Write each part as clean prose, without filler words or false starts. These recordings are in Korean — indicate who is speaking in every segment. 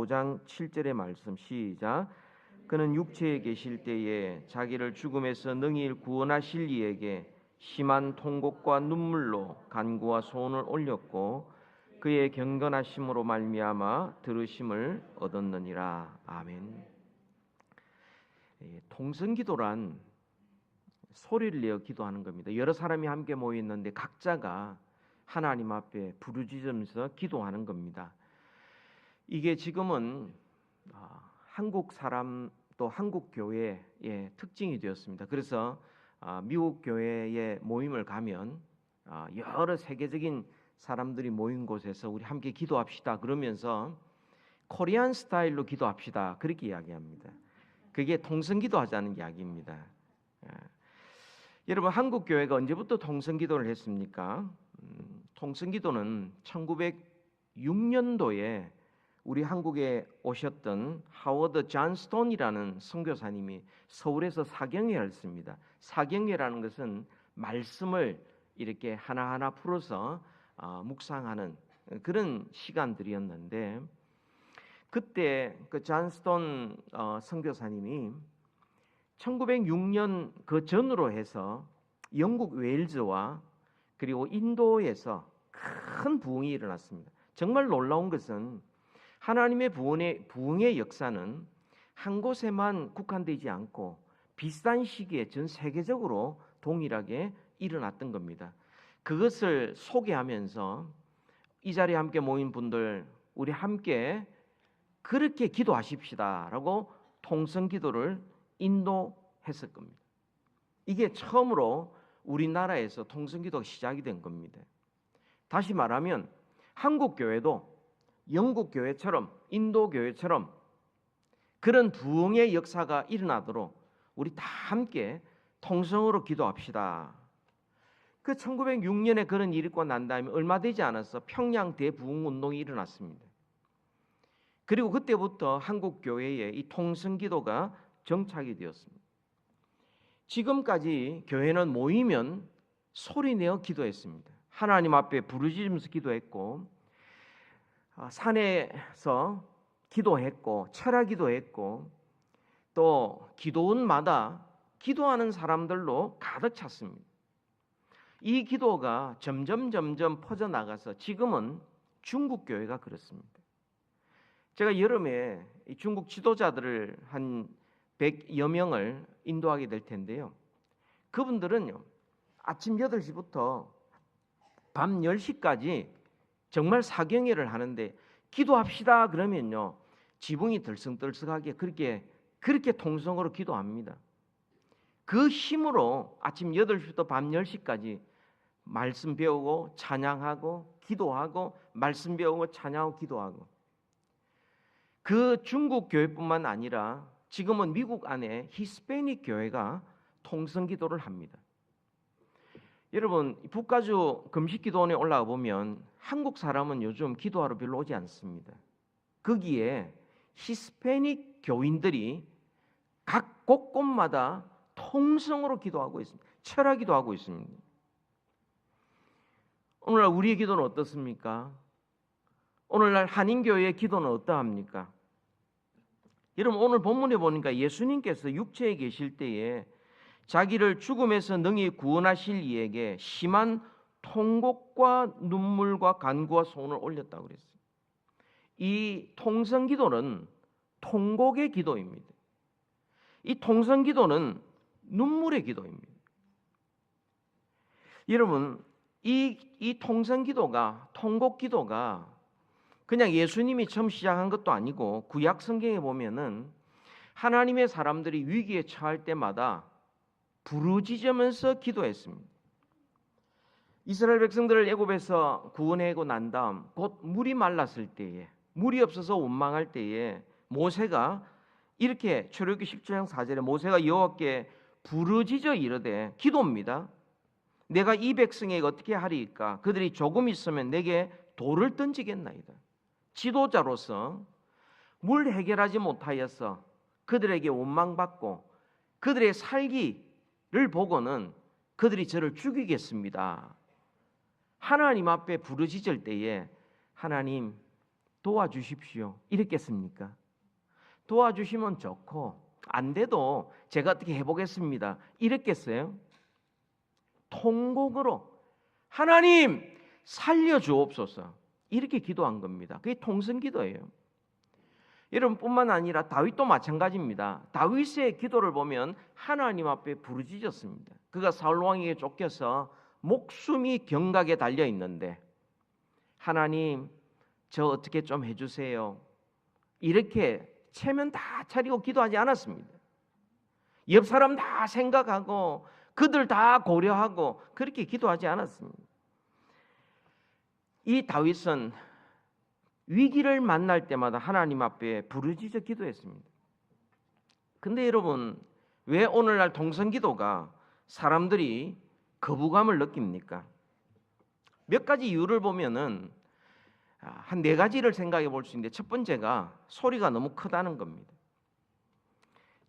Speaker 1: 5장 7절의 말씀 시작. 그는 육체에 계실 때에 자기를 죽음에서 능히 구원하실 이에게 심한 통곡과 눈물로 간구와 소원을 올렸고 그의 경건하심으로 말미암아 들으심을 얻었느니라. 아멘. 통성기도란 소리를 내어 기도하는 겁니다. 여러 사람이 함께 모여 있는데 각자가 하나님 앞에 부르짖으면서 기도하는 겁니다. 이게 지금은 한국 사람 또 한국 교회의 특징이 되었습니다. 그래서 미국 교회의 모임을 가면 여러 세계적인 사람들이 모인 곳에서 우리 함께 기도합시다 그러면서 코리안 스타일로 기도합시다 그렇게 이야기합니다. 그게 통성기도 하자는 이야기입니다. 여러분, 한국 교회가 언제부터 통성기도를 했습니까? 통성기도는 1906년도에 우리 한국에 오셨던 하워드 존스톤이라는 선교사님이 서울에서 사경회를 했습니다. 사경회라는 것은 말씀을 이렇게 하나하나 풀어서 묵상하는 그런 시간들이었는데, 그때 그 존스톤 선교사님이 1906년 그 전으로 해서 영국 웨일즈와 그리고 인도에서 큰 부흥이 일어났습니다. 정말 놀라운 것은 하나님의 부흥의 역사는 한 곳에만 국한되지 않고 비슷한 시기에 전 세계적으로 동일하게 일어났던 겁니다. 그것을 소개하면서 이 자리에 함께 모인 분들, 우리 함께 그렇게 기도하십시다라고 통성기도를 인도했을 겁니다. 이게 처음으로 우리나라에서 통성기도가 시작이 된 겁니다. 다시 말하면 한국 교회도 영국 교회처럼 인도 교회처럼 그런 부흥의 역사가 일어나도록 우리 다 함께 통성으로 기도합시다. 그 1906년에 그런 일이 있고 난 다음에 얼마 되지 않아서 평양 대부흥 운동이 일어났습니다. 그리고 그때부터 한국 교회에 이 통성기도가 정착이 되었습니다. 지금까지 교회는 모이면 소리내어 기도했습니다. 하나님 앞에 부르짖으면서 기도했고, 산에서 기도했고, 철야기도 했고, 또 기도원마다 기도하는 사람들로 가득 찼습니다. 이 기도가 점점 퍼져나가서 지금은 중국 교회가 그렇습니다. 제가 여름에 중국 지도자들을 한 100여 명을 인도하게 될 텐데요. 그분들은요, 아침 8시부터 밤 10시까지 정말 사경회를 하는데 기도합시다 그러면요, 지붕이 들썩들썩하게 그렇게 통성으로 기도합니다. 그 힘으로 아침 8시부터 밤 10시까지 말씀 배우고 찬양하고 기도하고 말씀 배우고 찬양하고 기도하고, 그 중국 교회뿐만 아니라 지금은 미국 안에 히스패닉 교회가 통성기도를 합니다. 여러분, 북가주 금식기도원에 올라가 보면 한국 사람은 요즘 기도하러 별로 오지 않습니다. 거기에 히스패닉 교인들이 각 곳곳마다 통성으로 기도하고 있습니다. 철야기도 하고 있습니다. 오늘날 우리의 기도는 어떻습니까? 오늘날 한인교회의 기도는 어떠합니까? 여러분, 오늘 본문에 보니까 예수님께서 육체에 계실 때에 자기를 죽음에서 능히 구원하실 이에게 심한 통곡과 눈물과 간구와 소원을 올렸다고 그랬어요. 이 통성기도는 통곡의 기도입니다. 이 통성기도는 눈물의 기도입니다. 여러분, 이 통성기도가, 통곡기도가 그냥 예수님이 처음 시작한 것도 아니고 구약 성경에 보면은 하나님의 사람들이 위기에 처할 때마다 부르짖으면서 기도했습니다. 이스라엘 백성들을 애굽에서 구원하고 난 다음 곧 물이 말랐을 때에, 물이 없어서 원망할 때에 모세가 이렇게 출애굽기 17장 4절에 모세가 여호와께 부르짖어 이르되, 기도입니다. 내가 이 백성에게 어떻게 하리이까? 그들이 조금 있으면 내게 돌을 던지겠나이다. 지도자로서 물 해결하지 못하여서 그들에게 원망받고 그들의 살기를 보고는 그들이 저를 죽이겠습니다. 하나님 앞에 부르짖을 때에 하나님, 도와주십시오 이랬겠습니까? 도와주시면 좋고 안 돼도 제가 어떻게 해보겠습니다 이랬겠어요? 통곡으로 하나님 살려주옵소서 이렇게 기도한 겁니다. 그게 통성기도예요. 여러분뿐만 아니라 다윗도 마찬가지입니다. 다윗의 기도를 보면 하나님 앞에 부르짖었습니다. 그가 사울 왕에게 쫓겨서 목숨이 경각에 달려 있는데 하나님 저 어떻게 좀 해주세요 이렇게 체면 다 차리고 기도하지 않았습니다. 옆 사람 다 생각하고 그들 다 고려하고 그렇게 기도하지 않았습니다. 이 다윗은 위기를 만날 때마다 하나님 앞에 부르짖어 기도했습니다. 근데 여러분 왜 오늘날 통성기도가 사람들이 거부감을 느낍니까? 몇 가지 이유를 보면은 한 4가지를 생각해 볼 수 있는데 첫 번째가 소리가 너무 크다는 겁니다.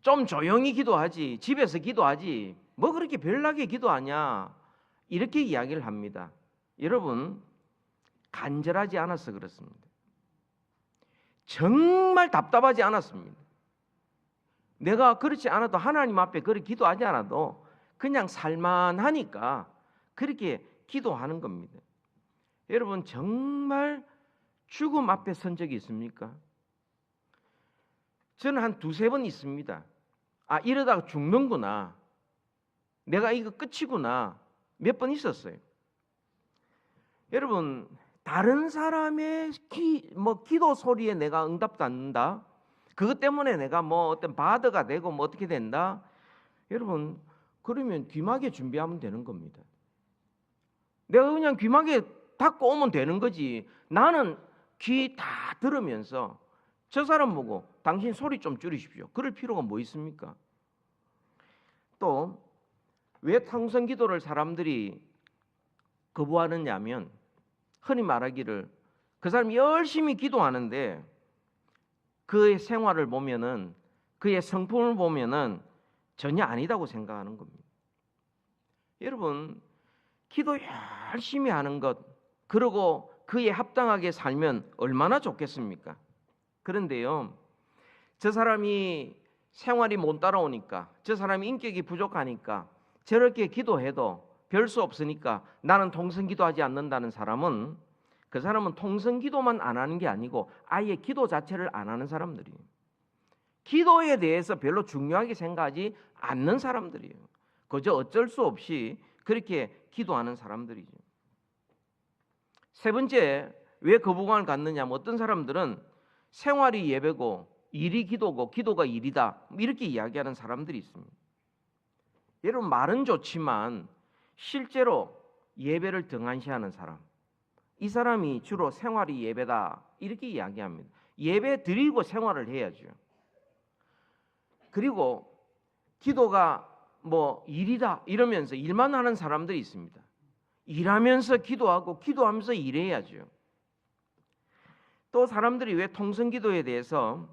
Speaker 1: 좀 조용히 기도하지 집에서 기도하지 뭐 그렇게 별나게 기도하냐 이렇게 이야기를 합니다. 여러분 간절하지 않아서 그렇습니다. 정말 답답하지 않았습니다. 내가 그렇지 않아도 하나님 앞에 그렇게 기도하지 않아도 그냥 살만하니까 그렇게 기도하는 겁니다. 여러분 정말 죽음 앞에 선 적이 있습니까? 저는 한 2-3번 있습니다. 이러다가 죽는구나. 내가 이거 끝이구나. 몇 번 있었어요. 여러분 다른 사람의 기도 소리에 내가 응답도 않는다. 그것 때문에 내가 뭐 어떤 바드가 되고 뭐 어떻게 된다. 여러분 그러면 귀마개 준비하면 되는 겁니다. 내가 그냥 귀마개 닫고 오면 되는 거지. 나는 귀 다 들으면서 저 사람 보고 당신 소리 좀 줄이십시오. 그럴 필요가 뭐 있습니까? 또 왜 통성기도를 사람들이 거부하느냐 하면 흔히 말하기를 그 사람이 열심히 기도하는데 그의 생활을 보면은 그의 성품을 보면은 전혀 아니다고 생각하는 겁니다. 여러분 기도 열심히 하는 것 그리고 그에 합당하게 살면 얼마나 좋겠습니까? 그런데요 저 사람이 생활이 못 따라오니까 저 사람이 인격이 부족하니까 저렇게 기도해도 별 수 없으니까 나는 통성기도하지 않는다는 사람은 그 사람은 통성기도만 안 하는 게 아니고 아예 기도 자체를 안 하는 사람들이에요. 기도에 대해서 별로 중요하게 생각하지 않는 사람들이에요. 그저 어쩔 수 없이 그렇게 기도하는 사람들이죠. 세 번째 왜 거부감을 갖느냐 하면 어떤 사람들은 생활이 예배고 일이 기도고 기도가 일이다 이렇게 이야기하는 사람들이 있습니다. 여러분 말은 좋지만 실제로 예배를 등한시하는 사람 이 사람이 주로 생활이 예배다 이렇게 이야기합니다. 예배 드리고 생활을 해야죠. 그리고 기도가 뭐 일이다 이러면서 일만 하는 사람들이 있습니다. 일하면서 기도하고 기도하면서 일해야죠. 또 사람들이 왜 통성기도에 대해서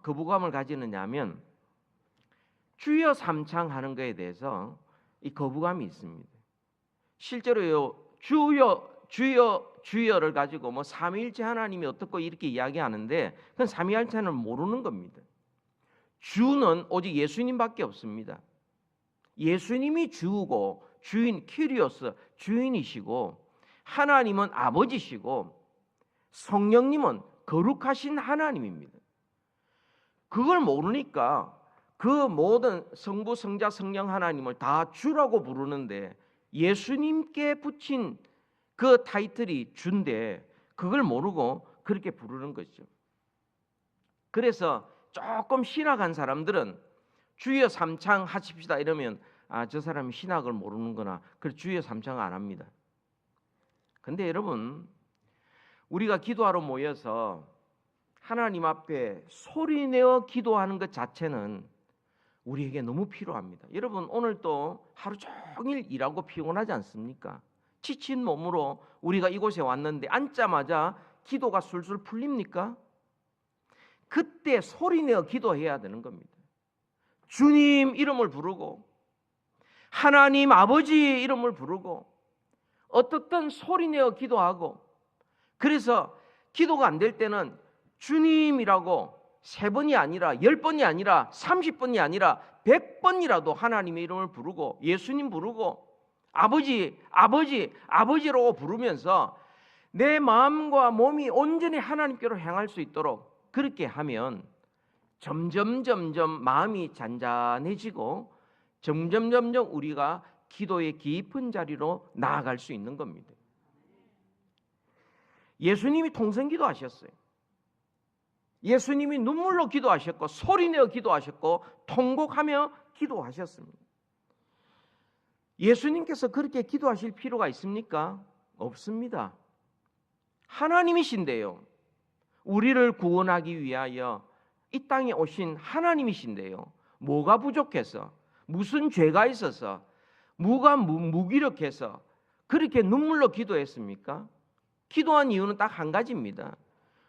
Speaker 1: 거부감을 가지느냐 하면 주여 삼창하는 것에 대해서 이 거부감이 있습니다. 실제로요 주여 주여 주여를 가지고 뭐 삼위일체 하나님이 어떻고 이렇게 이야기하는데 그건 삼위일체는 모르는 겁니다. 주는 오직 예수님밖에 없습니다. 예수님이 주고 주인 키리오스 주인이시고 하나님은 아버지시고 성령님은 거룩하신 하나님입니다. 그걸 모르니까 그 모든 성부 성자 성령 하나님을 다 주라고 부르는데 예수님께 붙인 그 타이틀이 주인데 그걸 모르고 그렇게 부르는 거죠. 그래서 조금 신학한 사람들은 주여 삼창 하십시다 이러면 저 사람이 신학을 모르는구나. 그래서 주여 삼창 안 합니다. 근데 여러분 우리가 기도하러 모여서 하나님 앞에 소리내어 기도하는 것 자체는 우리에게 너무 필요합니다. 여러분 오늘 또 하루 종일 일하고 피곤하지 않습니까? 지친 몸으로 우리가 이곳에 왔는데 앉자마자 기도가 술술 풀립니까? 그때 소리내어 기도해야 되는 겁니다. 주님 이름을 부르고 하나님 아버지 이름을 부르고 어떻든 소리내어 기도하고 그래서 기도가 안 될 때는 주님이라고 3번이 아니라 10번이 아니라 30번이 아니라 100번이라도 하나님의 이름을 부르고 예수님 부르고 아버지, 아버지, 아버지라고 부르면서 내 마음과 몸이 온전히 하나님께로 향할 수 있도록 그렇게 하면 점점 마음이 잔잔해지고 점점 우리가 기도의 깊은 자리로 나아갈 수 있는 겁니다. 예수님이 통성기도 하셨어요. 예수님이 눈물로 기도하셨고 소리내어 기도하셨고 통곡하며 기도하셨습니다. 예수님께서 그렇게 기도하실 필요가 있습니까? 없습니다. 하나님이신데요. 우리를 구원하기 위하여 이 땅에 오신 하나님이신데요. 뭐가 부족해서, 무슨 죄가 있어서, 뭐가 무기력해서 그렇게 눈물로 기도했습니까? 기도한 이유는 딱 한 가지입니다.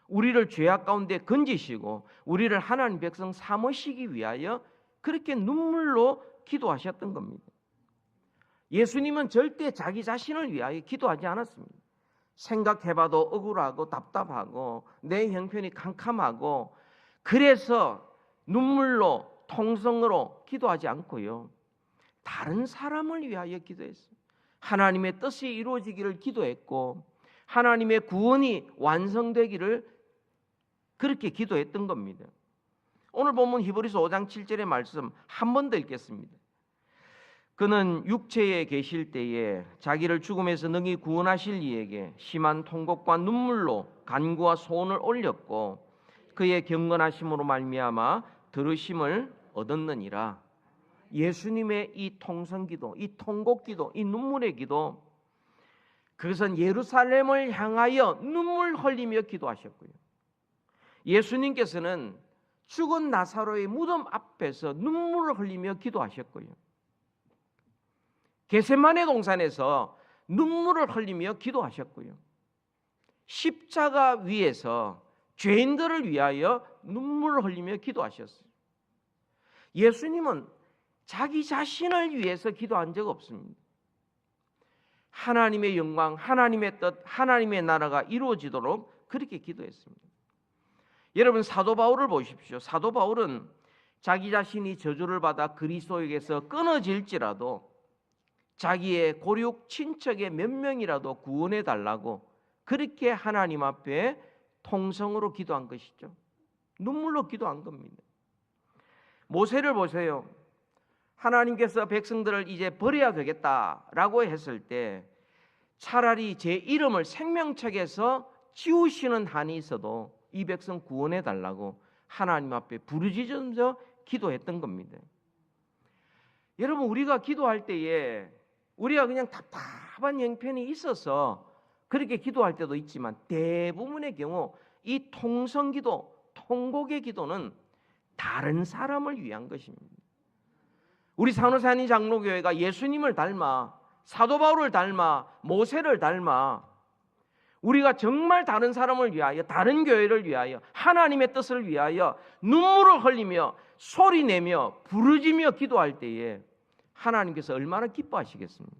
Speaker 1: 우리를 죄악 가운데 건지시고 우리를 하나님 백성 삼으시기 위하여 그렇게 눈물로 기도하셨던 겁니다. 예수님은 절대 자기 자신을 위하여 기도하지 않았습니다. 생각해봐도 억울하고 답답하고 내 형편이 캄캄하고 그래서 눈물로 통성으로 기도하지 않고요. 다른 사람을 위하여 기도했어요. 하나님의 뜻이 이루어지기를 기도했고 하나님의 구원이 완성되기를 그렇게 기도했던 겁니다. 오늘 본문 히브리서 5장 7절의 말씀 한 번 더 읽겠습니다. 그는 육체에 계실 때에 자기를 죽음에서 능히 구원하실 이에게 심한 통곡과 눈물로 간구와 소원을 올렸고 그의 경건하심으로 말미암아 들으심을 얻었느니라. 예수님의 이 통성기도, 이 통곡기도, 이 눈물의 기도, 그것은 예루살렘을 향하여 눈물 흘리며 기도하셨고요. 예수님께서는 죽은 나사로의 무덤 앞에서 눈물을 흘리며 기도하셨고요. 겟세마네 동산에서 눈물을 흘리며 기도하셨고요. 십자가 위에서 죄인들을 위하여 눈물을 흘리며 기도하셨어요. 예수님은 자기 자신을 위해서 기도한 적 없습니다. 하나님의 영광, 하나님의 뜻, 하나님의 나라가 이루어지도록 그렇게 기도했습니다. 여러분 사도 바울을 보십시오. 사도 바울은 자기 자신이 저주를 받아 그리스도에게서 끊어질지라도 자기의 고륙 친척의 몇 명이라도 구원해 달라고 그렇게 하나님 앞에 통성으로 기도한 것이죠. 눈물로 기도한 겁니다. 모세를 보세요. 하나님께서 백성들을 이제 버려야 되겠다라고 했을 때 차라리 제 이름을 생명책에서 지우시는 한이 있어도 이 백성 구원해 달라고 하나님 앞에 부르짖으면서 기도했던 겁니다. 여러분 우리가 기도할 때에 우리가 그냥 답답한 형편이 있어서 그렇게 기도할 때도 있지만 대부분의 경우 이 통성기도, 통곡의 기도는 다른 사람을 위한 것입니다. 우리 산호산이 장로교회가 예수님을 닮아 사도 바울을 닮아 모세를 닮아 우리가 정말 다른 사람을 위하여 다른 교회를 위하여 하나님의 뜻을 위하여 눈물을 흘리며 소리내며 부르짖며 기도할 때에 하나님께서 얼마나 기뻐하시겠습니까?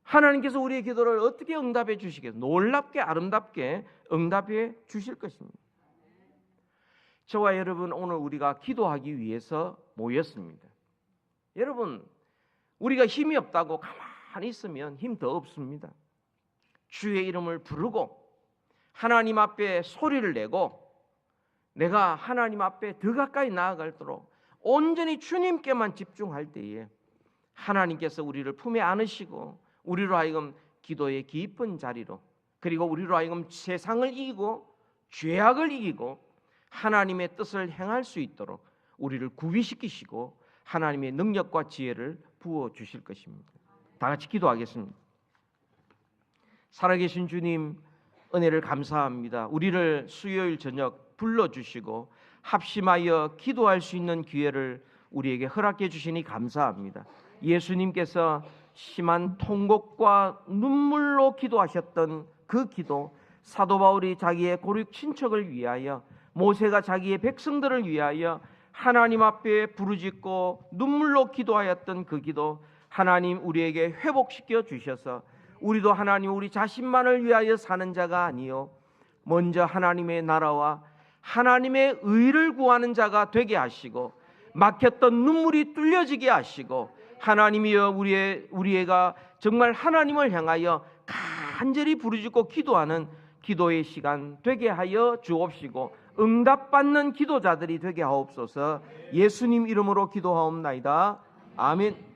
Speaker 1: 하나님께서 우리의 기도를 어떻게 응답해 주시겠습니까? 놀랍게 아름답게 응답해 주실 것입니다. 저와 여러분 오늘 우리가 기도하기 위해서 모였습니다. 여러분 우리가 힘이 없다고 가만히 있으면 힘 더 없습니다. 주의 이름을 부르고 하나님 앞에 소리를 내고 내가 하나님 앞에 더 가까이 나아갈도록 온전히 주님께만 집중할 때에 하나님께서 우리를 품에 안으시고 우리로 하여금 기도의 깊은 자리로 그리고 우리로 하여금 세상을 이기고 죄악을 이기고 하나님의 뜻을 행할 수 있도록 우리를 구비시키시고 하나님의 능력과 지혜를 부어주실 것입니다. 다 같이 기도하겠습니다. 살아계신 주님 은혜를 감사합니다. 우리를 수요일 저녁 불러주시고 합심하여 기도할 수 있는 기회를 우리에게 허락해 주시니 감사합니다. 예수님께서 심한 통곡과 눈물로 기도하셨던 그 기도, 사도 바울이 자기의 고륙 친척을 위하여, 모세가 자기의 백성들을 위하여 하나님 앞에 부르짖고 눈물로 기도하였던 그 기도, 하나님 우리에게 회복시켜 주셔서 우리도 하나님 우리 자신만을 위하여 사는 자가 아니요 먼저 하나님의 나라와 하나님의 의를 구하는 자가 되게 하시고 막혔던 눈물이 뚫려지게 하시고 하나님이여 우리가 정말 하나님을 향하여 간절히 부르짖고 기도하는 기도의 시간 되게 하여 주옵시고 응답받는 기도자들이 되게 하옵소서. 예수님 이름으로 기도하옵나이다. 아멘.